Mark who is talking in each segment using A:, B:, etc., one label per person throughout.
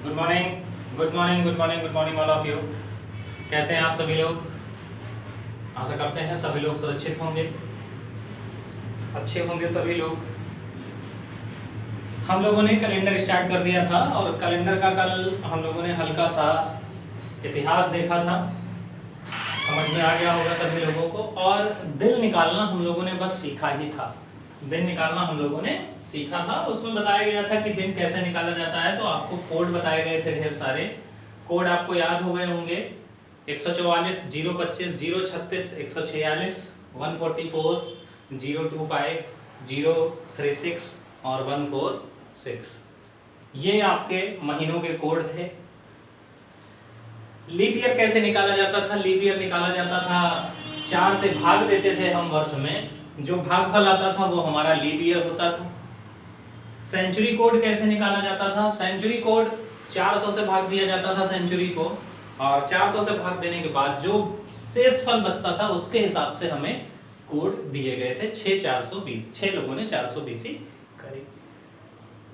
A: Good morning, good morning, good morning, good morning all of you. कैसे हैं आप सभी लोग? आशा करते हैं सभी लोग सुरक्षित होंगे, अच्छे होंगे सभी लोग। हम लोगों ने कैलेंडर स्टार्ट कर दिया था और कैलेंडर का कल हम लोगों ने हल्का सा इतिहास देखा था, समझ में आ गया होगा सभी लोगों को। और दिन निकालना हम लोगों ने बस सीखा ही था, दिन निकालना हम लोगों ने सीखा था। उसमें बताया गया था कि दिन कैसे निकाला जाता है, तो आपको कोड बताए गए थे, ढेर सारे कोड आपको याद हो गए होंगे। 144, 025, 036, 146, 144, 025, 036 और 146, ये आपके महीनों के कोड थे। लीप ईयर कैसे निकाला जाता था? लीप ईयर निकाला जाता था, 4 से भाग देते थे हम वर्ष में, जो भागफल आता था वो हमारा लीप ईयर होता था। सेंचुरी कोड कैसे निकाला जाता था? सेंचुरी कोड 400 से भाग दिया जाता था सेंचुरी को, और 400 से भाग देने के बाद जो शेष फल बचता था उसके हिसाब से हमें कोड दिए गए थे। 6420, 6 लोगों ने 420 ही करे।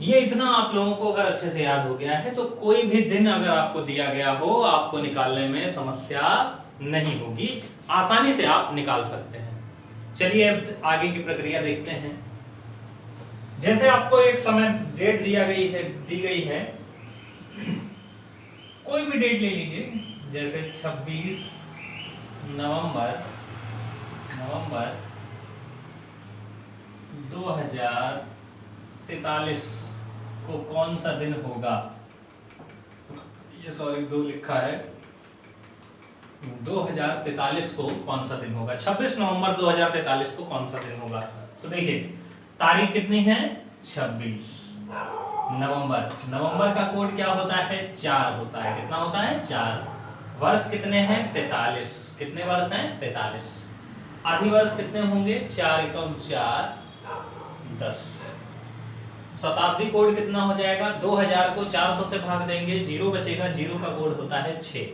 A: ये इतना आप लोगों को अगर अच्छे से याद हो गया है तो कोई भी दिन अगर आपको दिया गया हो, आपको निकालने में समस्या नहीं होगी, आसानी से आप निकाल सकते हैं। चलिए अब आगे की प्रक्रिया देखते हैं। जैसे आपको एक समय डेट दी गई है, कोई भी डेट ले लीजिए, जैसे 26 नवंबर 2043 को कौन सा दिन होगा। ये सॉरी 2 लिखा है, 2043 को कौन सा दिन होगा, 26 नवंबर 2043 को कौन सा दिन होगा। तो देखिए तारीख कितनी है, 26 नवंबर। नवंबर का कोड क्या होता है, 4 होता है। कितना होता है, 4। वर्ष कितने हैं, 43। कितने वर्ष हैं, 43। आधी वर्ष कितने होंगे, 4 एकम 4, 10। शताब्दी कोड कितना हो जाएगा, 2000 को 400 से भाग देंगे, 0 बचेगा, 0 का कोड होता है 6,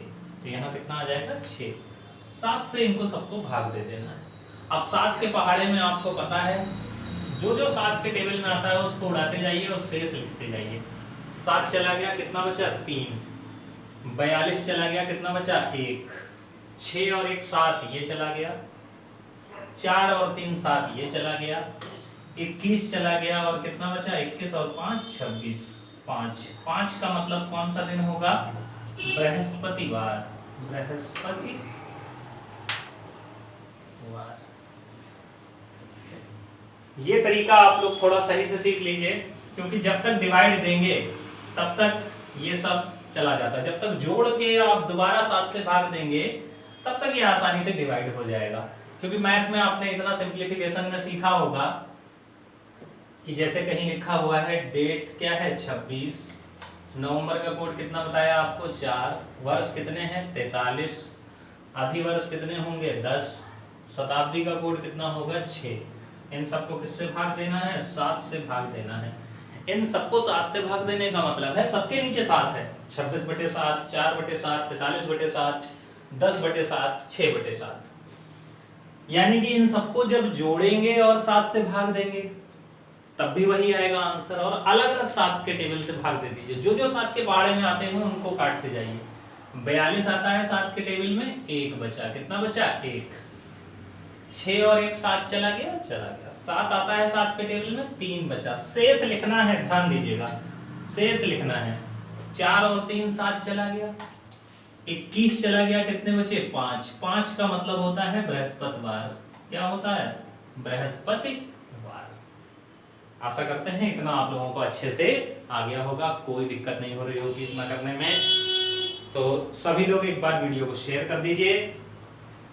A: तो यहाँ कितना आ जाएगा, 6। 7 से इनको सबको भाग दे देना है। अब 7 के पहाड़े में आपको पता है, जो 7 के टेबल में आता है उसको उड़ाते जाइए और शेष लिखते जाइए। 7 चला गया, कितना बचा, 3। 42 चला गया, कितना बचा, 1। 6 और 1 7, ये चला गया। 4 और 3 7, ये चला गया। 21 चला गया और कितना बचा, 21 और 5 26। 5 का मतलब कौन सा दिन होगा, बृहस्पतिवार। बृहस्पतिवार। ये तरीका आप लोग थोड़ा सही से सीख लीजिए, क्योंकि जब तक डिवाइड देंगे तब तक ये सब चला जाता है। जब तक जोड़ के आप दोबारा 7 से भाग देंगे तब तक ये आसानी से डिवाइड हो जाएगा। क्योंकि मैथ में आपने इतना सिंप्लीफिकेशन में सीखा होगा कि जैसे कहीं लिखा हुआ है, डेट क्या है, 26, नवंबर का कोड कितना बताया आपको, 4, वर्ष कितने हैं, 43, आधी वर्ष कितने होंगे, 10, शताब्दी का कोड कितना होगा, 6। इन सबको किससे भाग देना है, 7 से भाग देना है। इन सबको 7 से भाग देने का मतलब है सबके नीचे 7 है, 26/7, 4/7, 43/7, 10/7, 6/7। यानी कि इन सबको जब जोड़ेंगे और 7 से भाग देंगे तब भी वही आएगा आंसर। और अलग अलग 7 के टेबल से भाग दे दीजिए, जो 7 के पहाड़े में आते हैं उनको काटते जाइए। 42 आता है 7 के टेबल में, 1 बचा, कितना बचा, 1। 6 और 1 7 चला गया। 7 आता है 7 के टेबल में, 3 बचा। शेष लिखना है, ध्यान दीजिएगा, शेष लिखना है। 4 और 3 7 चला गया, 21 चला गया, कितने बचे, 5। 5 का मतलब होता है बृहस्पतिवार। क्या होता है, बृहस्पतिवार। आशा करते हैं इतना आप लोगों को अच्छे से आ गया होगा, कोई दिक्कत नहीं हो रही होगी इतना करने में। तो सभी लोग एक बार वीडियो को शेयर कर दीजिए।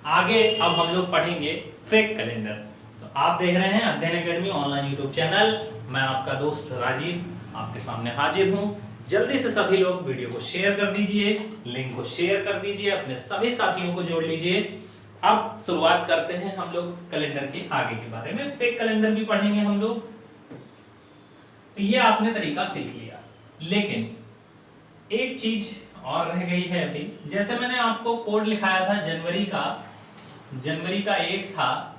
A: आगे अब हम लोग पढ़ेंगे फेक कैलेंडर। तो आप देख रहे हैं अध्ययन एकेडमी ऑनलाइन यूट्यूब चैनल। मैं आपका दोस्त राजीव आपके सामने हाजिर हूं। जल्दी से सभी लोग वीडियो को शेयर कर दीजिए, लिंक को शेयर कर दीजिए, अपने सभी साथियों को जोड़ लीजिए। अब शुरुआत करते हैं हम लोग कैलेंडर के आगे के बारे में। फेक कैलेंडर भी पढ़ेंगे हम लोग। तो ये आपने तरीका सीख लिया, लेकिन एक चीज और रह गई है अभी। जैसे मैंने आपको कोड लिखाया था जनवरी का 1 था,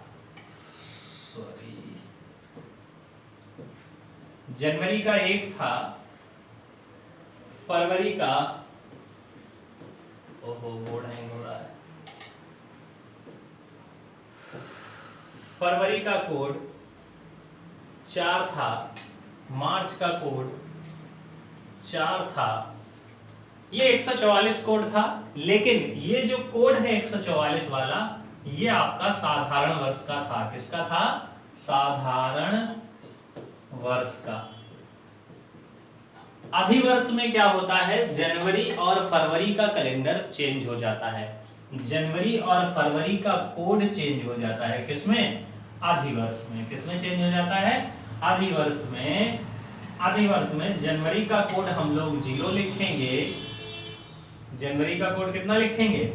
A: जनवरी का 1 था, फरवरी का, ओहो बोर्ड हैंग हो रहा है, फरवरी का कोड 4 था, मार्च का कोड 4 था, ये 144 कोड था। लेकिन ये जो कोड है 144 वाला, ये आपका साधारण वर्ष का था। किसका था? साधारण वर्ष का। अधिवर्ष में क्या होता है? जनवरी और फरवरी का कैलेंडर चेंज हो जाता है, जनवरी और फरवरी का कोड चेंज हो जाता है। किसमें? अधिवर्ष में। किसमें चेंज हो जाता है? अधिवर्ष में। अधिवर्ष में जनवरी का कोड हम लोग 0 लिखेंगे, जनवरी का कोड कितना लिखेंगे?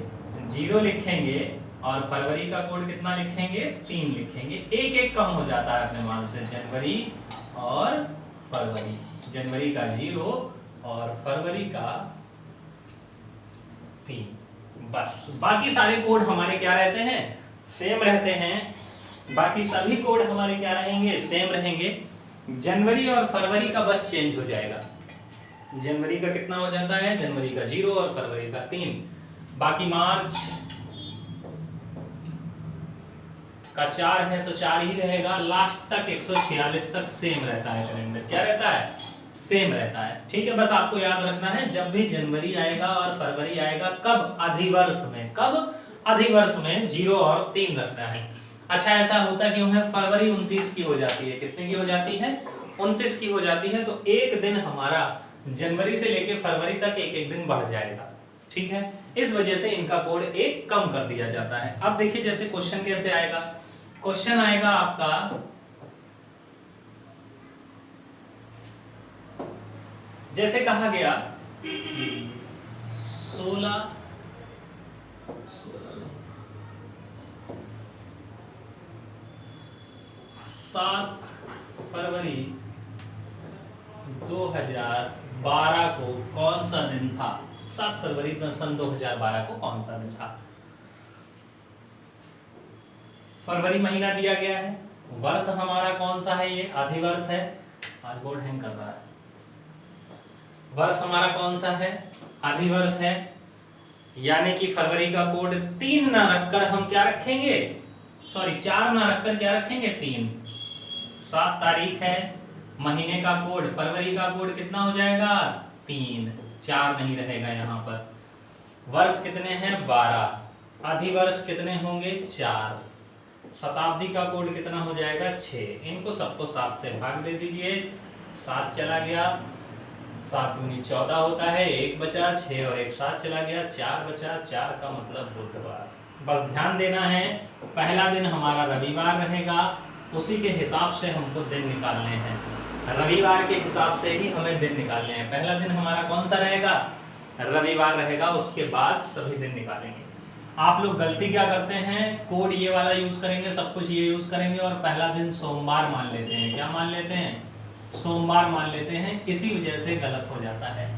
A: 0 लिखेंगे, और फरवरी का कोड कितना लिखेंगे? 3 लिखेंगे। एक एक कम हो जाता है अपने मान से, जनवरी और फरवरी, जनवरी का 0 और फरवरी का 3। बस बाकी सारे कोड हमारे क्या रहते हैं? सेम रहते हैं। बाकी सभी कोड हमारे क्या रहेंगे? सेम रहेंगे। जनवरी और फरवरी का बस चेंज हो जाएगा। जनवरी का कितना हो जाता है? जनवरी का 0 और फरवरी का 3। बाकी मार्च का 4 है तो 4 ही रहेगा। लास्ट तक 146 तक सेम रहता है कैलेंडर। क्या रहता है? सेम रहता है। ठीक है, बस आपको याद रखना है जब भी जनवरी आएगा और फरवरी आएगा, कब? अधिवर्ष में। कब? अधिवर्ष में 0 और 3 रखना है। अच्छा, ऐसा होता क्यों है? फरवरी 29 की हो जाती है। कितने की हो जाती है? 29 की हो जाती है। तो एक दिन हमारा जनवरी से लेके फरवरी तक एक एक दिन बढ़ जाएगा। ठीक है, इस वजह से इनका कोड एक कम कर दिया जाता है। अब देखिए जैसे क्वेश्चन कैसे आएगा। क्वेश्चन आएगा आपका, जैसे कहा गया 7 फरवरी 2012 को कौन सा दिन था? 7 फरवरी सन 2012 को कौन सा दिन था? फरवरी महीना दिया गया है। वर्ष हमारा कौन सा है? ये अधिवर्ष है। आज बोर्ड हैंग कर रहा है। वर्ष हमारा कौन सा है? अधिवर्ष है। यानी कि फरवरी का कोड 3 ना रखकर हम क्या रखेंगे? सॉरी 4 ना रखकर क्या रखेंगे? 3। 7 तारीख है। महीने का कोड, फरवरी का कोड कितना हो जाएगा? 3। 4 नहीं रहेगा यहाँ पर। वर्ष कितने हैं? 12। अधिवर्ष कितने होंगे? 4। शताब्दी का कोड कितना हो जाएगा? 6। इनको सबको 7 से भाग दे दीजिए। 7 चला गया, 7 दूनी 14 होता है, 1 बचा, 6 और 1 7 चला गया, 4 बचा। 4 का मतलब बुधवार। बस ध्यान देना है, पहला दिन हमारा रविवार रहेगा, उसी के हिसाब से हमको दिन निकालने हैं। रविवार के हिसाब से ही हमें दिन निकालने हैं। पहला दिन हमारा कौन सा रहेगा? रविवार रहेगा। उसके बाद सभी दिन निकालेंगे। आप लोग गलती क्या करते हैं? कोड ये वाला यूज करेंगे, सब कुछ ये यूज करेंगे और पहला दिन सोमवार मान लेते हैं। क्या मान लेते हैं? सोमवार मान लेते हैं। इसी वजह से गलत हो जाता है।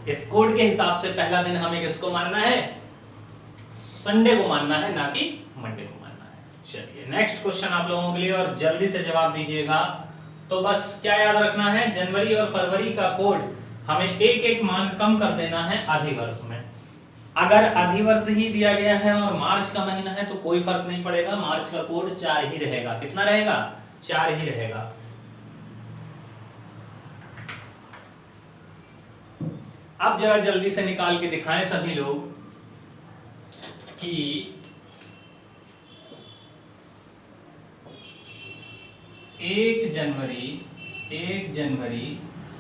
A: इस कोड के हिसाब से पहला दिन हमें किसको मानना है? संडे को मानना है, ना कि मंडे को मानना है। चलिए नेक्स्ट क्वेश्चन आप लोगों के लिए, और जल्दी से जवाब दीजिएगा। तो बस क्या याद रखना है? जनवरी और फरवरी का कोड हमें एक एक मान कम कर देना है अधिवर्ष में। अगर अधिवर्ष ही दिया गया है और मार्च का महीना है तो कोई फर्क नहीं पड़ेगा, मार्च का कोड 4 ही रहेगा। कितना रहेगा? 4 ही रहेगा। अब जरा जल्दी से निकाल के दिखाएं सभी लोग कि 1 जनवरी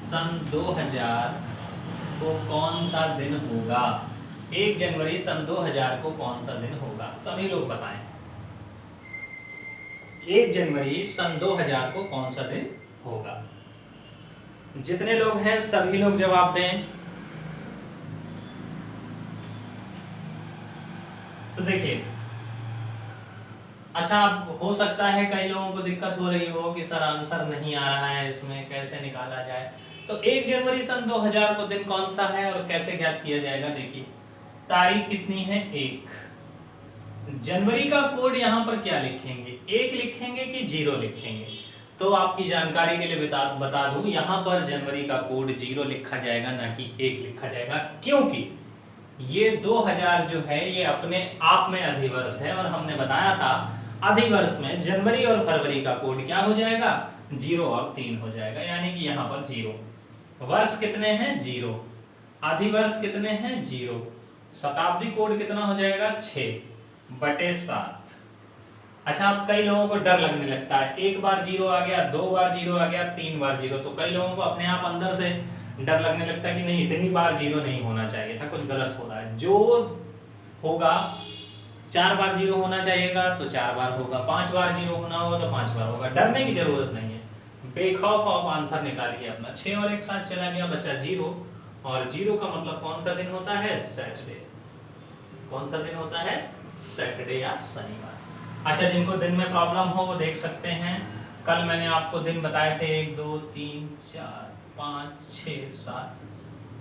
A: सन 2000 को कौन सा दिन होगा? 1 जनवरी सन 2000 को कौन सा दिन होगा? सभी लोग बताएं। 1 जनवरी सन 2000 को कौन सा दिन होगा? जितने लोग हैं सभी लोग जवाब दें। तो देखिए, अच्छा हो सकता है कई लोगों को दिक्कत हो रही हो कि सर आंसर नहीं आ रहा है, इसमें कैसे निकाला जाए। तो 1 जनवरी सन 2000 को दिन कौन सा है और कैसे ज्ञात किया जाएगा? देखिए तारीख कितनी है? 1। जनवरी का कोड यहां पर क्या लिखेंगे? 1 लिखेंगे कि 0 लिखेंगे? तो आपकी जानकारी के लिए बता दूं, यहां पर जनवरी का कोड 0 लिखा जाएगा, ना कि 1 लिखा जाएगा, क्योंकि ये 2000 जो है ये अपने आप में अधिवर्ष है, और हमने बताया था अधिवर्ष में जनवरी और फरवरी का कोड क्या हो जाएगा, 0 और 3 हो जाएगा, यानी कि यहाँ पर 0। वर्ष कितने हैं, 0। अधिवर्ष कितने हैं, 0। शताब्दी कोड कितना हो जाएगा, 6/7। अच्छा, अब कई लोगों को डर लगने लगता है, एक बार 0 आ गया, 2 बार 0 आ गया, 3 बार 0, तो कई लोगों को अपने आप अंदर से डर लगने लगता है कि नहीं, इतनी बार 0 नहीं होना चाहिए था, कुछ गलत हो रहा है। जो होगा 4 बार 0 होना चाहिएगा तो 4 बार होगा, 5 बार 0 होना होगा तो 5 बार होगा। डरने की जरूरत नहीं है, बेखौफ आप आंसर निकालिए अपना। 6 और 1 साथ चला गया, बचा 0, और 0 का मतलब कौन सा दिन होता है, सैटरडे। कौन सा दिन होता है, सैटरडे या शनिवार। अच्छा, जिनको दिन में प्रॉब्लम हो वो देख सकते हैं, कल मैंने आपको दिन बताए थे 1 2 3 4 5 6 7,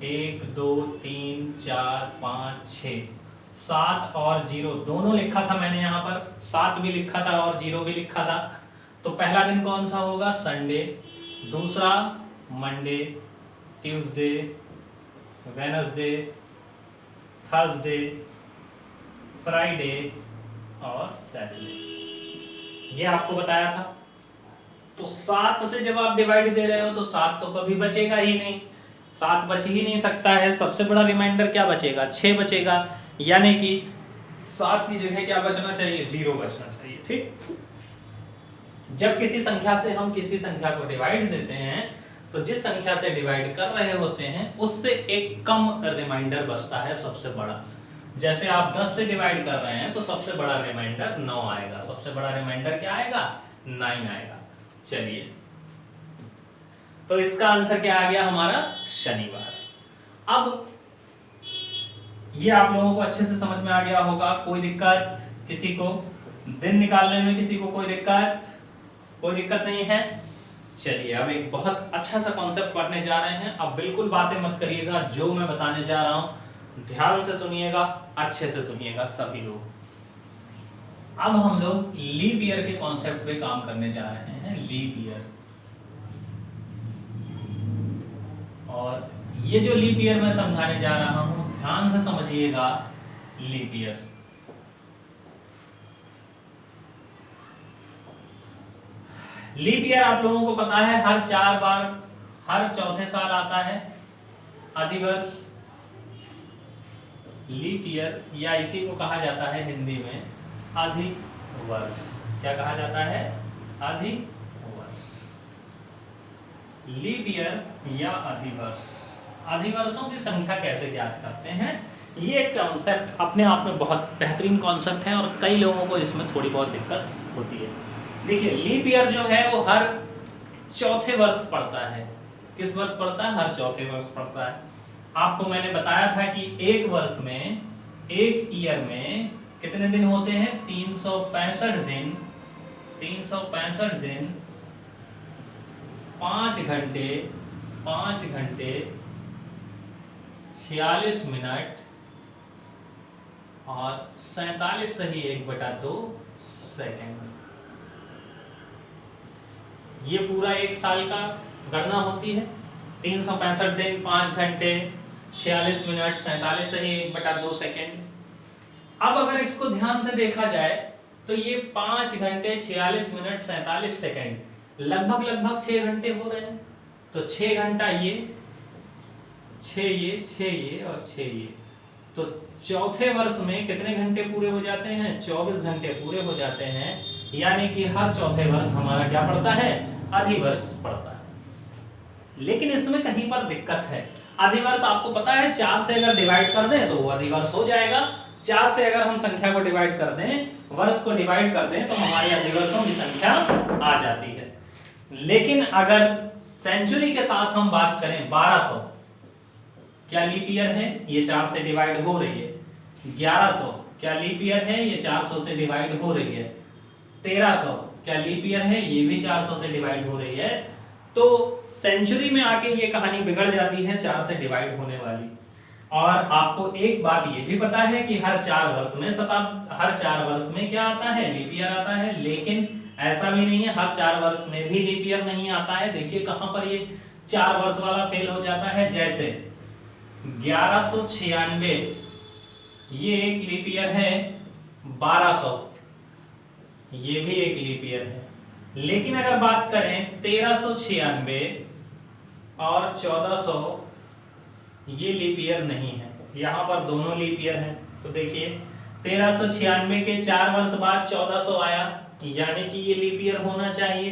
A: 1 2 3 4 5 6 7 और 0 दोनों लिखा था मैंने, यहाँ पर 7 भी लिखा था और 0 भी लिखा था। तो पहला दिन कौन सा होगा, संडे, दूसरा Monday, Tuesday, Wednesday, Thursday, Friday और सैटरडे, ये आपको बताया था। तो 7 से जब आप डिवाइड दे रहे हो तो 7 तो कभी बचेगा ही नहीं, 7 बच ही नहीं सकता है। सबसे बड़ा रिमाइंडर क्या बचेगा, 6 बचेगा, यानी कि 7 की जगह क्या बचना चाहिए, 0 बचना चाहिए। ठीक, जब किसी संख्या से हम किसी संख्या को डिवाइड देते हैं तो जिस संख्या से डिवाइड कर रहे होते हैं उससे एक कम रिमाइंडर बचता है, सबसे बड़ा। जैसे आप 10 से डिवाइड कर रहे हैं तो सबसे बड़ा रिमाइंडर 9 आएगा, सबसे बड़ा रिमाइंडर क्या आएगा, 9 आएगा। चलिए, तो इसका आंसर क्या आ गया हमारा, शनिवार। अब ये आप लोगों को अच्छे से समझ में आ गया होगा, कोई दिक्कत किसी को, दिन निकालने में किसी को कोई दिक्कत नहीं है। चलिए, अब एक बहुत अच्छा सा कॉन्सेप्ट पढ़ने जा रहे हैं। अब बिल्कुल बातें मत करिएगा, जो मैं बताने जा रहा हूं ध्यान से सुनिएगा, अच्छे से सुनिएगा सभी लोग। अब हम लोग लीप ईयर के कॉन्सेप्ट पे काम करने जा रहे हैं, लीप ईयर। और ये जो लीप ईयर मैं समझाने जा रहा हूं, ध्यान से समझिएगा। लीप ईयर आप लोगों को पता है हर 4 बार, हर चौथे साल आता है अधिवर्ष। लीप ईयर, या इसी को कहा जाता है हिंदी में अधिवर्ष। क्या कहा जाता है, अधिवर्ष। लीप ईयर या अधिवर्ष। अधिवर्षों की संख्या कैसे ज्ञात करते हैं, ये एक कॉन्सेप्ट अपने आप में बहुत बेहतरीन कॉन्सेप्ट है और कई लोगों को इसमें थोड़ी बहुत दिक्कत होती है। देखिए, लीप ईयर जो है वो हर चौथे वर्ष पड़ता है। किस वर्ष पड़ता है, हर चौथे वर्ष पड़ता है। आपको मैंने बताया था कि एक वर्ष में, एक ईयर में कितने दिन होते हैं, 365 दिन। 365 दिन, 5 घंटे 46 मिनट और 47 सही 1/2 सेकेंड। ये पूरा एक साल का गणना होती है। 365 दिन, 5 घंटे 46 मिनट 47 सही 1/2 सेकेंड। अब अगर इसको ध्यान से देखा जाए तो ये 5 घंटे 46 मिनट 47 सेकेंड लगभग 6 घंटे हो रहे हैं। तो 6 घंटा ये, 6 ये और 6 ये, तो चौथे वर्ष में कितने घंटे पूरे हो जाते हैं, 24 घंटे पूरे हो जाते हैं। यानी कि हर चौथे वर्ष हमारा क्या पड़ता है, अधिवर्ष पड़ता है। लेकिन इसमें कहीं पर दिक्कत है। अधिवर्ष आपको पता है 4 से अगर डिवाइड कर दें तो वो अधिवर्ष हो जाएगा। 4 से अगर हम संख्या को डिवाइड कर दें, वर्ष को डिवाइड कर दें, तो हमारी अधिवर्षों की संख्या आ जाती है। लेकिन अगर सेंचुरी के साथ हम बात करें, 1200 क्या लीप ईयर है, ये 4 से डिवाइड हो रही है। 1100 क्या लीप ईयर है, ये 400 से डिवाइड हो रही है। 1300 क्या लीप ईयर है, ये भी 400 से डिवाइड हो रही है। तो सेंचुरी में आके ये कहानी बिगड़ जाती है 4 से डिवाइड होने वाली। और आपको एक बात ये भी पता है कि हर 4 वर्ष में क्या आता है, लीप ईयर आता है। लेकिन ऐसा भी नहीं है हर 4 वर्ष में भी लीप ईयर नहीं आता है। देखिए कहां पर ये 4 वर्ष वाला फेल हो जाता है, जैसे 1196 ये एक लीप ईयर है, 1200 ये भी एक लीप ईयर है। लेकिन अगर बात करें 1396 और 1400 ये लीप ईयर नहीं है, यहां पर दोनों लीप ईयर हैं। तो देखिए 1396 के 4 वर्ष बाद 1400 आया, यानी कि ये लीप ईयर होना चाहिए।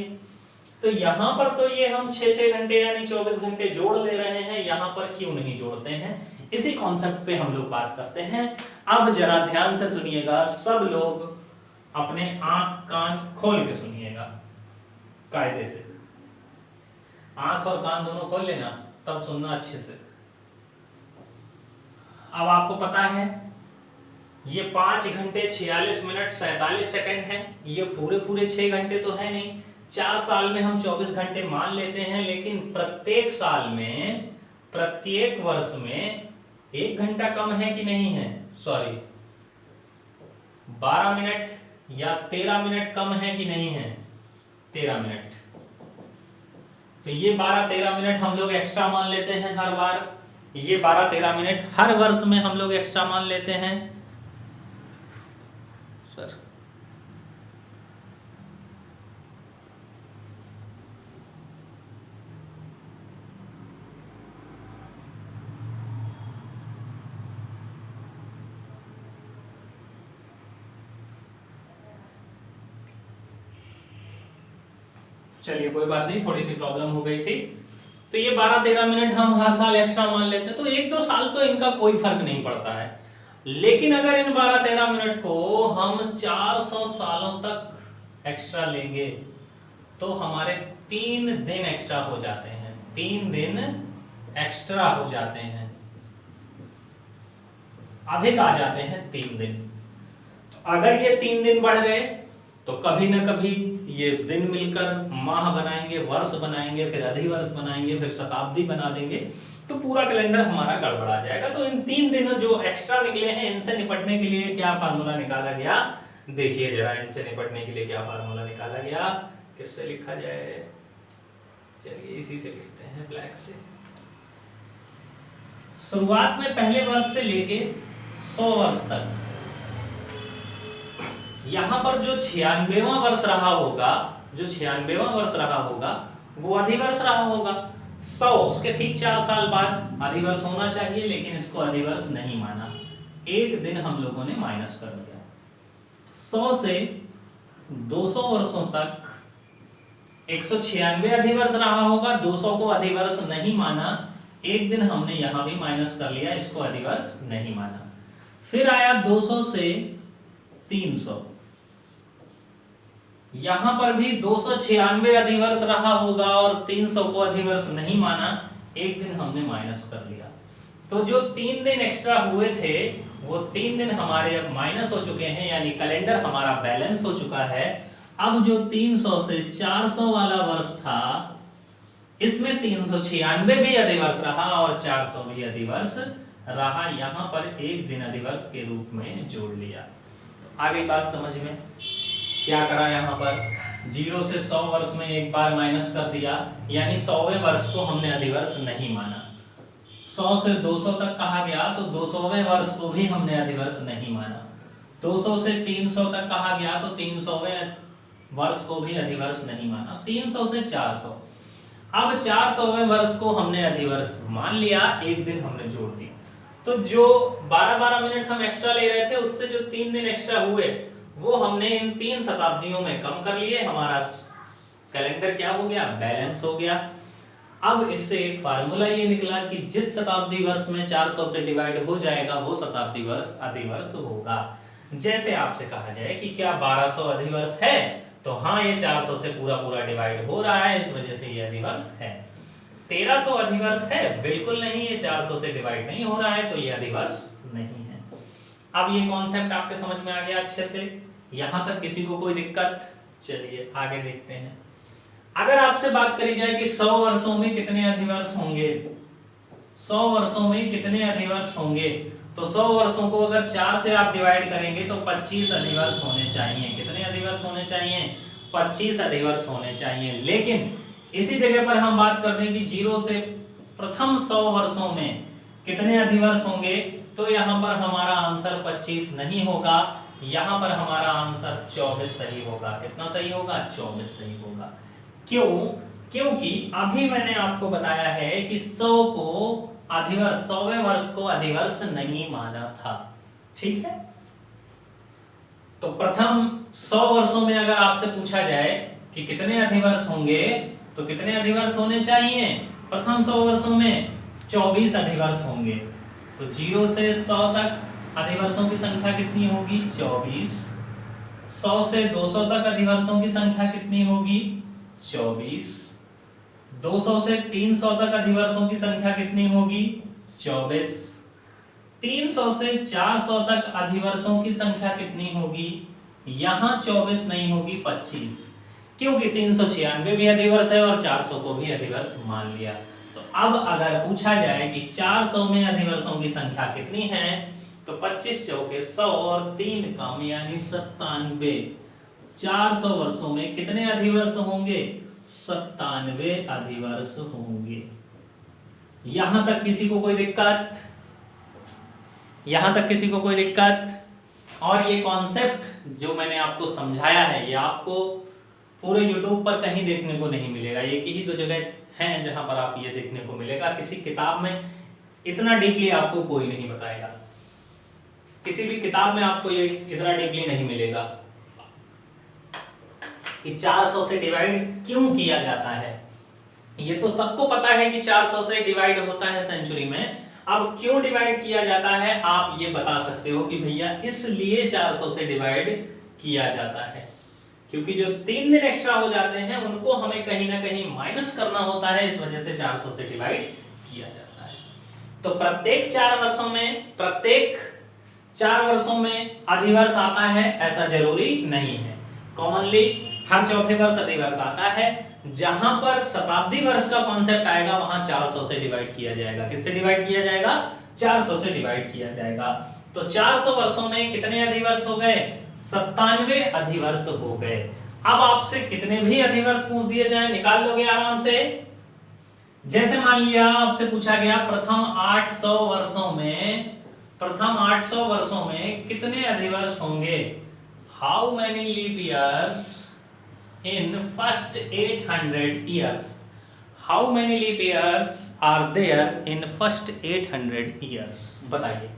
A: तो यहां पर तो ये हम 6-6 घंटे यानी 24 घंटे जोड़ ले रहे हैं, यहां पर क्यों नहीं जोड़ते हैं, इसी कॉन्सेप्ट पे हम लोग बात करते हैं। अब जरा ध्यान से सुनिएगा, सब लोग अपने आंख कान खोल के सुनिएगा, कायदे से आंख और कान दोनों खोल लेना, तब सुनना अच्छे से। अब आपको पता है ये 5 घंटे 46 मिनट 47 सेकंड है, ये पूरे 6 घंटे तो है नहीं। 4 साल में हम 24 घंटे मान लेते हैं, लेकिन प्रत्येक साल में प्रत्येक वर्ष में 1 घंटा कम है कि नहीं है, सॉरी 12 मिनट या 13 मिनट कम है कि नहीं है, 13 मिनट। तो ये 12-13 मिनट हम लोग एक्स्ट्रा मान लेते हैं हर बार, ये 12-13 मिनट हर वर्ष में हम लोग एक्स्ट्रा मान लेते हैं सर। चलिए कोई बात नहीं, थोड़ी सी प्रॉब्लम हो गई थी। तो ये 12-13 मिनट हम हर साल एक्स्ट्रा मान लेते हैं, तो 1-2 साल तो इनका कोई फर्क नहीं पड़ता है। लेकिन अगर इन 12-13 मिनट को हम 400 सालों तक एक्स्ट्रा लेंगे तो हमारे 3 दिन एक्स्ट्रा हो जाते हैं, 3 दिन एक्स्ट्रा हो जाते हैं, अधिक आ जाते हैं 3 दिन। तो अगर ये 3 दिन बढ़ गए तो कभी ना कभी ये दिन मिलकर माह बनाएंगे, वर्ष बनाएंगे, फिर अधिवर्ष बनाएंगे, फिर शताब्दी बना देंगे, तो पूरा कैलेंडर हमारा गड़बड़ा जाएगा। तो इन 3 दिनों जो एक्स्ट्रा निकले हैं, इनसे निपटने के लिए क्या फार्मूला निकाला गया, देखिए जरा इनसे निपटने के लिए क्या फार्मूला निकाला गया, किससे लिखा जाए, चलिए इसी से लिखते हैं, ब्लैक से। शुरुआत में पहले वर्ष से लेके 100 वर्ष तक, यहां पर जो 96वां वर्ष रहा होगा, जो 96वां वर्ष रहा होगा वो अधिवर्ष रहा होगा। 100 उसके ठीक 4 साल बाद अधिवर्ष होना चाहिए, लेकिन इसको अधिवर्ष नहीं माना, 1 दिन हम लोगों ने माइनस कर दिया। 100 से 200 वर्षों तक 196 अधिवर्ष रहा होगा, 200 को अधिवर्ष नहीं माना, 1 दिन हमने यहां भी माइनस कर लिया, इसको अधिवर्ष नहीं माना। फिर आया 200 से 300, यहां पर भी 296 अधिवर्ष रहा होगा और 300 को अधिवर्ष नहीं माना, 1 दिन हमने माइनस कर लिया। तो जो 3 दिन एक्स्ट्रा हुए थे वो 3 दिन हमारे अब माइनस हो चुके हैं, यानी कैलेंडर हमारा बैलेंस हो चुका है। अब जो 300 से 400 वाला वर्ष था, इसमें 396 भी अधिवर्ष रहा और 400 भी अधिवर्ष रहा, यहां पर 1 दिन अधिवर्ष के रूप में जोड़ लिया। तो आ गई बात समझ में, क्या करा यहाँ पर 0 से 100 वर्ष में एक बार माइनस कर दिया, यानी 100वें वर्ष को हमने अधिवर्ष नहीं माना। 100 से 200 तक कहा गया तो 200वें वर्ष को भी हमने अधिवर्ष नहीं माना। 200 से 300 तक कहा गया तो 300वें वर्ष को भी अधिवर्ष नहीं माना। 300 से 400, अब 400वें वर्ष को हमने अधिवर्ष मान लिया, 1 दिन हमने जोड़ दिया। तो जो 12-12 मिनट हम एक्स्ट्रा ले रहे थे, उससे जो 3 दिन एक्स्ट्रा हुए वो हमने इन 3 शताब्दियों में कम कर लिए, हमारा कैलेंडर क्या हो गया, बैलेंस हो गया। अब इससे एक फार्मूला ये निकला कि जिस शताब्दी वर्ष में 400 से डिवाइड हो जाएगा वो शताब्दी वर्ष अधिवर्ष होगा। जैसे आपसे कहा जाए कि क्या 1200 अधिवर्ष है, तो हाँ ये 400 से पूरा डिवाइड हो रहा है, इस वजह से ये अधिवर्ष है। 1300 अधिवर्ष है, बिल्कुल नहीं, ये 400 से डिवाइड नहीं हो रहा है, तो ये अधिवर्ष नहीं है। अब ये कॉन्सेप्ट आपके समझ में आ गया अच्छे से, यहां तक किसी को कोई दिक्कत? चलिए आगे देखते हैं। अगर आपसे बात करी जाए कि 100 वर्षों में कितने अधिवर्ष होंगे, 100 वर्षों में कितने अधिवर्ष होंगे, तो 100 वर्षों को अगर 4 से आप डिवाइड करेंगे तो 25 अधिवर्ष होने चाहिए। कितने अधिवर्ष होने चाहिए? 25 अधिवर्ष होने चाहिए। लेकिन इसी जगह पर हम बात कर दें कि 0 से प्रथम 100 वर्षों में कितने अधिवर्ष होंगे, तो यहां पर हमारा आंसर 25 नहीं होगा, यहां पर हमारा आंसर 24 सही होगा। कितना सही होगा? 24 सही होगा। क्यों? क्योंकि अभी मैंने आपको बताया है कि 100 को अधिवर्ष, 100वें वर्ष को अधिवर्ष नहीं माना था। ठीक है, तो प्रथम 100 वर्षों में अगर आपसे पूछा जाए कि कितने अधिवर्ष होंगे, तो कितने अधिवर्ष होने चाहिए? प्रथम 100 वर्षों में 24 अधिवर्ष होंगे। तो 0 से 100 तक अधिवर्षों की संख्या कितनी होगी? 24। 100 से 200 तक अधिवर्षों की संख्या कितनी होगी? 24। 200 से 300 तक अधिवर्षों की संख्या कितनी होगी? 24। 300 से 400 तक अधिवर्षों की संख्या कितनी होगी? यहां 24 नहीं होगी, 25, क्योंकि 396 भी अधिवर्ष है और 400 को भी अधिवर्ष मान लिया। तो अब अगर पूछा जाए कि 400 में अधिवर्षों की संख्या कितनी है, तो 25 चौके 100 और 3 कम यानी 97। 400 वर्षों में कितने अधिवर्ष होंगे? 97 अधिवर्ष होंगे। यहां तक किसी को कोई दिक्कत? यहां तक किसी को कोई दिक्कत? और ये कॉन्सेप्ट जो मैंने आपको समझाया है, ये आपको पूरे YouTube पर कहीं देखने को नहीं मिलेगा। एक ही दो जगह हैं जहां पर आप ये देखने को मिलेगा। किसी किताब में इतना डीपली आपको कोई नहीं बताएगा, किसी भी किताब में आपको ये इतना डीपली नहीं मिलेगा कि 400 से डिवाइड क्यों किया जाता है। ये तो सबको पता है कि 400 से डिवाइड होता है सेंचुरी में, अब क्यों डिवाइड किया जाता है आप ये बता सकते हो कि भैया इसलिए 400 से डिवाइड किया जाता है, क्योंकि जो 3 दिन एक्स्ट्रा हो जाते हैं उनको हमें कहीं ना कहीं माइनस करना होता है, इस वजह से 400 से डिवाइड किया जाता है। तो प्रत्येक 4 वर्षों में अधिवर्ष आता है ऐसा जरूरी नहीं है। कॉमनली हर चौथे वर्ष अधिवर्ष आता है। जहां पर शताब्दी वर्ष का कॉन्सेप्ट आएगा वहां 400 से डिवाइड किया जाएगा। किससे डिवाइड किया जाएगा? 400 से डिवाइड किया जाएगा। तो 400 वर्षों में कितने अधिवर्ष हो गए? 97 अधिवर्ष हो गए। अब आपसे कितने भी अधिवर्ष पूछ दिए जाए निकाल लोगे आराम से। जैसे मान लिया आपसे पूछा गया प्रथम 800 वर्षों में कितने अधिवर्ष होंगे? How many leap years in first 800 years? How many leap years are there in first 800 years? बताइए।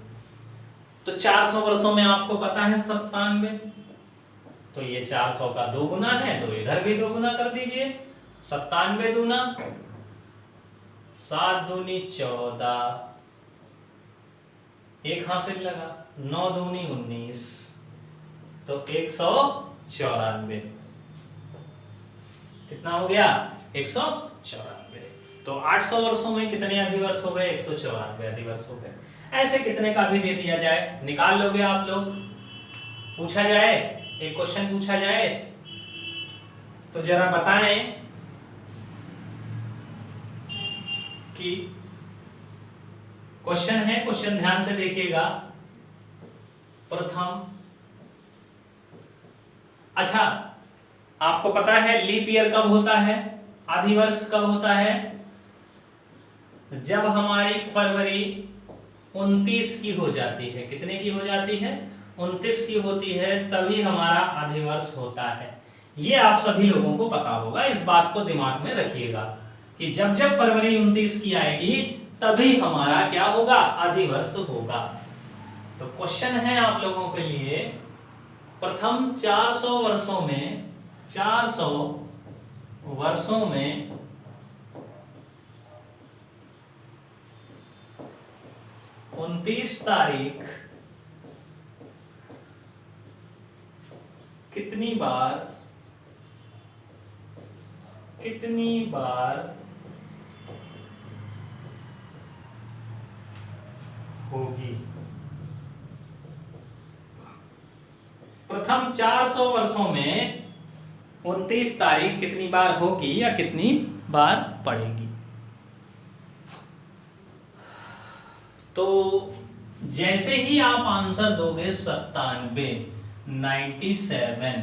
A: तो 400 वर्षों में आपको पता है 97, तो ये 400 का 2 गुना है, तो इधर भी 2 गुना कर दीजिए। 97 दूना 7 दूनी 14, एक हासिल लगा, 9 दूनी 19, तो 194। कितना हो गया? 194। तो 800 वर्षों में कितने अधिवर्ष हो गए? 194 अधिवर्ष हो गए। ऐसे कितने का भी दे दिया जाए निकाल लोगे आप लोग। पूछा जाए, एक क्वेश्चन पूछा जाए तो जरा बताएं कि क्वेश्चन है, क्वेश्चन ध्यान से देखिएगा। प्रथम, अच्छा आपको पता है लीप ईयर कब होता है, अधिवर्ष कब होता है? जब हमारी फरवरी 29 की हो जाती है। कितने की हो जाती है? 29 की होती है, तभी हमारा अधिवर्ष होता है। ये आप सभी लोगों को पता होगा, इस बात को दिमाग में रखिएगा कि जब जब फरवरी 29 की आएगी तभी हमारा क्या होगा? अधिवर्ष होगा। तो क्वेश्चन है आप लोगों के लिए, प्रथम 400 वर्षों में 29 तारीख कितनी बार होगी? प्रथम 400 वर्षों में 29 तारीख कितनी बार होगी या कितनी बार पड़ेगी? तो जैसे ही आप आंसर दोगे 97,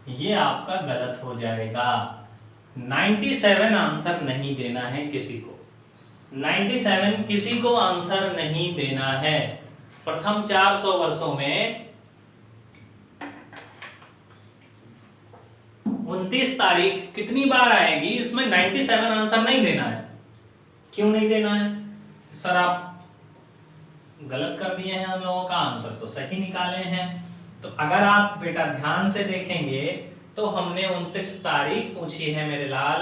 A: ये आपका गलत हो जाएगा। 97 आंसर नहीं देना है किसी को, 97 किसी को आंसर नहीं देना है। प्रथम 400 वर्षों में 29 तारीख कितनी बार आएगी, इसमें 97 आंसर नहीं देना है। क्यों नहीं देना है सर? आप गलत कर दिए हैं, हम लोगों का आंसर तो सही निकाले हैं। तो अगर आप बेटा ध्यान से देखेंगे तो हमने 29 तारीख पूछी है मेरे लाल।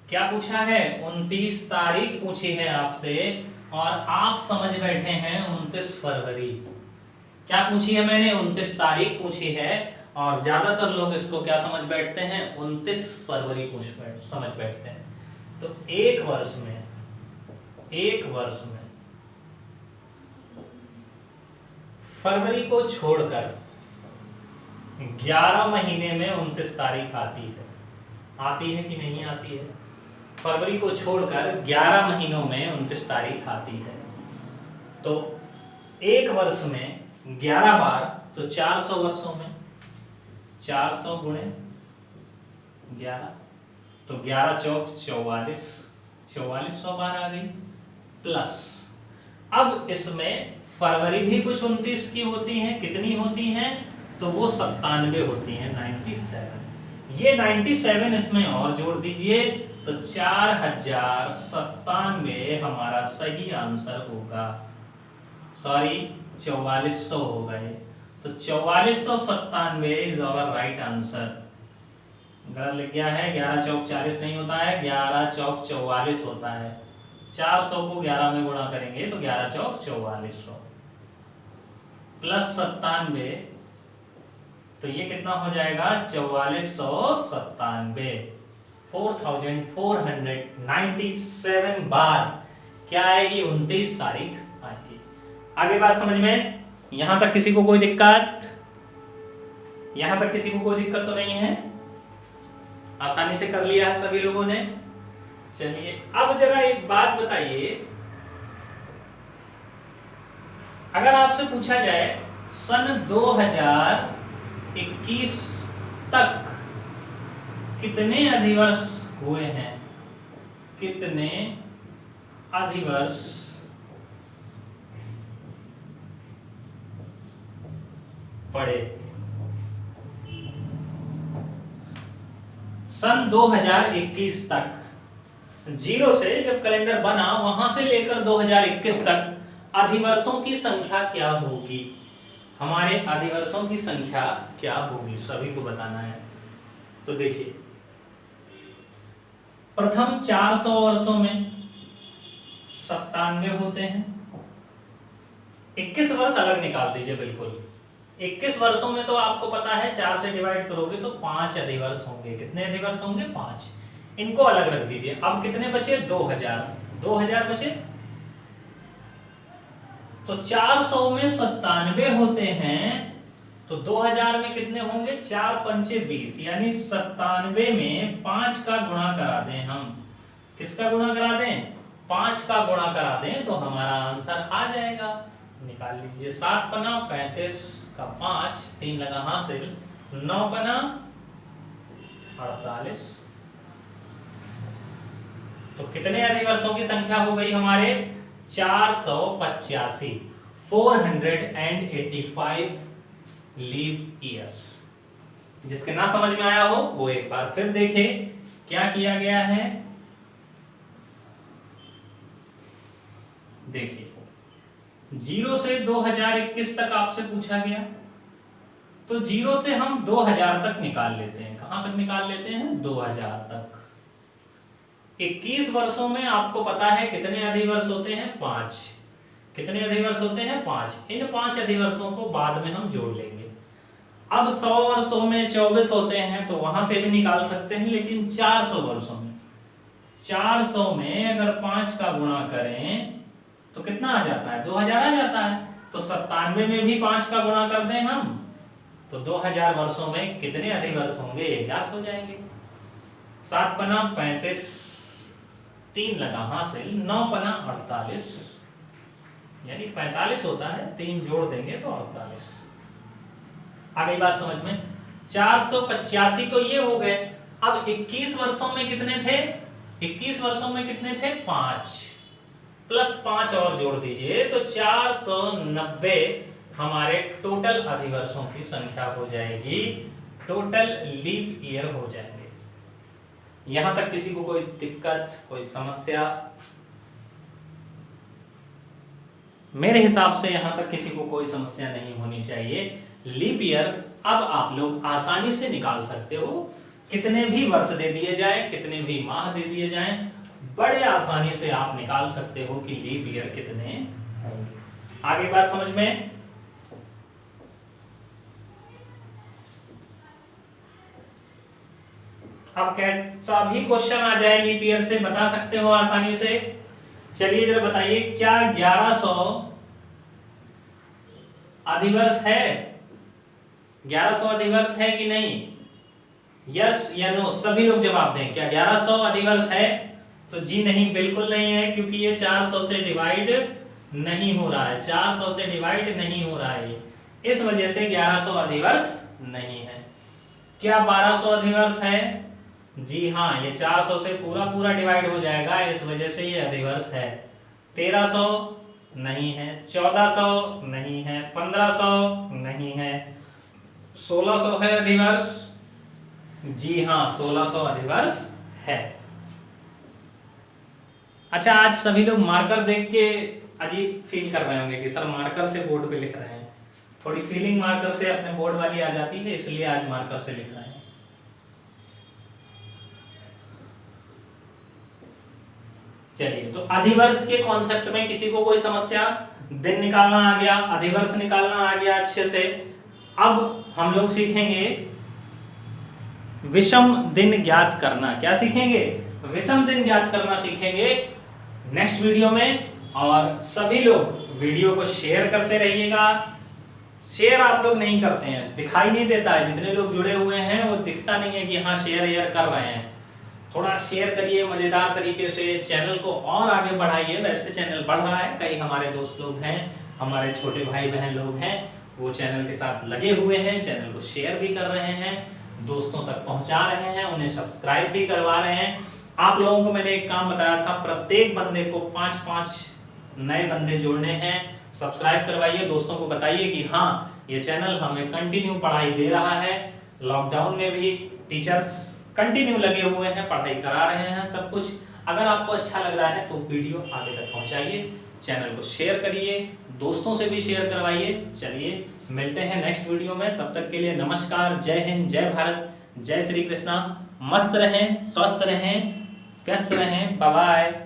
A: क्या पूछा है? 29 तारीख पूछी है आपसे, और आप समझ बैठे हैं 29 फरवरी। क्या पूछी है मैंने? 29 तारीख पूछी है, और ज्यादातर लोग इसको क्या समझ बैठते हैं? 29 फरवरी समझ बैठते हैं। तो एक वर्ष में फरवरी को छोड़कर 11 महीने में 29 तारीख आती है कि नहीं आती है? फरवरी को छोड़कर 11 महीनों में 29 तारीख आती है। तो एक वर्ष में 11 बार, तो 400 वर्षों में 400 गुणे 11, तो 11 चौक 44, 4400 बार आ गई। प्लस अब इसमें फरवरी भी कुछ 29 की होती है, कितनी होती हैं? तो वो 97 होती हैं, 97। ये 97 इसमें और जोड़ दीजिए तो 4097 हमारा सही आंसर होगा। सॉरी, 4400 होगा ये। तो 4497 इज आवर राइट आंसर। गलत लिख गया है, 11 चौक 40 नहीं होता है, 11 चौक 44 होता है। 400 को 11 में गुणा करेंगे तो 11 चौक 4400 प्लस 97, तो ये कितना हो जाएगा? 4497। 4497 बार क्या आएगी? 29 तारीख आएगी। आगे बात समझ में? यहां तक किसी को कोई दिक्कत? यहां तक किसी को कोई दिक्कत तो नहीं है? आसानी से कर लिया है सभी लोगों ने? चलिए अब जरा एक बात बताइए, अगर आपसे पूछा जाए सन 2021 तक कितने अधिवर्ष हुए हैं, कितने अधिवर्ष पड़े? सन 2021 तक, जीरो से जब कैलेंडर बना वहां से लेकर 2021 तक अधिवर्षों की संख्या क्या होगी? हमारे अधिवर्षों की संख्या क्या होगी, सभी को बताना है। तो देखिए, प्रथम 400 वर्षों में 97 होते हैं। 21 वर्ष अलग निकाल दीजिए, बिल्कुल 21 वर्षों में तो आपको पता है 4 से डिवाइड करोगे तो 5 अधिवर्ष होंगे। कितने अधिवर्ष होंगे? 5। इनको अलग रख दीजिए। अब कितने बचे? 2000 बचे। तो 400 में 97 होते हैं, तो 2000 में कितने होंगे? 4 पंचे 20, यानी 97 में 5 का गुणा करा दें हम। किसका गुणा करा दें? 5 का गुणा करा दें तो हमारा आंसर आ जाएगा। निकाल लीजिए। 7 पना 35 का 5, 3 लगा हासिल, 9 पना 48। तो कितने अधिवर्षों की संख्या हो गई हमारे? 485, 485 लीप ईयर्स। जिसके ना समझ में आया हो वो एक बार फिर देखे क्या किया गया है। देखिए, 0 से 2021 तक आपसे पूछा गया, तो 0 से हम 2000 तक निकाल लेते हैं। कहां तक निकाल लेते हैं? 2000 तक। 21 वर्षों में आपको पता है कितने अधिवर्ष होते हैं? 5। कितने अधिवर्ष होते हैं? 5। इन 5 अधिवर्षों को बाद में हम जोड़ लेंगे। अब 100 वर्षों में 24 होते हैं, तो वहां से भी निकाल सकते हैं, लेकिन 400 वर्षों में 400 में अगर 5 का गुणा करें तो कितना आ जाता है? 2000 आ जाता है। तो 97 में भी 5 का गुणा कर दें हम, तो 2000 वर्षों में कितने अधिवर्ष होंगे ये ज्ञात हो जाएंगे। 7 पना 35, 3 लगा हासिल, 9 पना 48, यानी 45 होता है। 3 जोड़ देंगे तो 48। आ गई बात समझ में? 485 तो ये हो गए। अब 21 वर्षों में कितने थे? 21 वर्षों में कितने थे? 5 प्लस 5 और जोड़ दीजिए तो 490 हमारे टोटल अधिवर्षों की संख्या हो जाएगी, टोटल लीप ईयर हो जाएंगे। यहां तक किसी को कोई दिक्कत, कोई समस्या? मेरे हिसाब से यहां तक किसी को कोई समस्या नहीं होनी चाहिए। लीप ईयर अब आप लोग आसानी से निकाल सकते हो, कितने भी वर्ष दे दिए जाए, कितने भी माह दे दिए जाए, बड़े आसानी से आप निकाल सकते हो कि लीप ईयर कितने होंगे। आगे बात समझ में? अब कैसा भी क्वेश्चन आ जाए लीप ईयर से बता सकते हो आसानी से। चलिए जरा बताइए, क्या 1100 अधिवर्ष है? 1100 अधिवर्ष है कि नहीं? यस या नो सभी लोग जवाब दें। क्या 1100 अधिवर्ष है? तो जी नहीं, बिल्कुल नहीं है, क्योंकि ये 400 से डिवाइड नहीं हो रहा है, 400 से डिवाइड नहीं हो रहा है, इस वजह से 1100 अधिवर्ष नहीं है। क्या 1200 अधिवर्ष है? जी हाँ, ये 400 से पूरा पूरा डिवाइड हो जाएगा, इस वजह से ये अधिवर्ष है। 1300 नहीं है, 1400 नहीं है, 1500 नहीं है, 1600 है अधिवर्ष। जी हाँ, 1600 अधिवर्ष है। अच्छा, आज सभी लोग मार्कर देख के अजीब फील कर रहे होंगे कि सर मार्कर से बोर्ड पे लिख रहे हैं। थोड़ी फीलिंग मार्कर से अपने बोर्ड वाली आ जाती है, इसलिए आज मार्कर से लिख रहे हैं। चलिए, तो अधिवर्ष के कॉन्सेप्ट में किसी को कोई समस्या? दिन निकालना आ गया, अधिवर्ष निकालना आ गया अच्छे से। अब हम लोग सीखेंगे विषम दिन ज्ञात करना। क्या सीखेंगे? विषम दिन ज्ञात करना सीखेंगे नेक्स्ट वीडियो में। और सभी लोग वीडियो को शेयर करते रहिएगा। शेयर आप लोग नहीं करते हैं, दिखाई नहीं देता है, जितने लोग जुड़े हुए हैं वो दिखता नहीं है कि हाँ शेयर कर रहे हैं। थोड़ा शेयर करिए मजेदार तरीके से, चैनल को और आगे बढ़ाइए। वैसे चैनल बढ़ रहा है, कई हमारे दोस्त लोग हैं, हमारे छोटे भाई बहन लोग हैं, वो चैनल के साथ लगे हुए हैं, चैनल को शेयर भी कर रहे हैं, दोस्तों तक पहुंचा रहे हैं, उन्हें सब्सक्राइब भी करवा रहे हैं। आप लोगों को मैंने एक काम बताया था, प्रत्येक बंदे को 5-5 नए बंदे जोड़ने हैं। सब्सक्राइब करवाइए, दोस्तों को बताइए कि हाँ ये चैनल हमें कंटिन्यू पढ़ाई दे रहा है। लॉकडाउन में भी टीचर्स कंटिन्यू लगे हुए हैं, पढ़ाई करा रहे हैं, सब कुछ। अगर आपको अच्छा लग रहा है तो वीडियो आगे तक पहुंचाइए, चैनल को शेयर करिए, दोस्तों से भी शेयर करवाइए। चलिए मिलते हैं नेक्स्ट वीडियो में, तब तक के लिए नमस्कार, जय हिंद, जय भारत, जय श्री कृष्णा। मस्त रहें, स्वस्थ रहें, व्यस्त रहें, बाय बाय।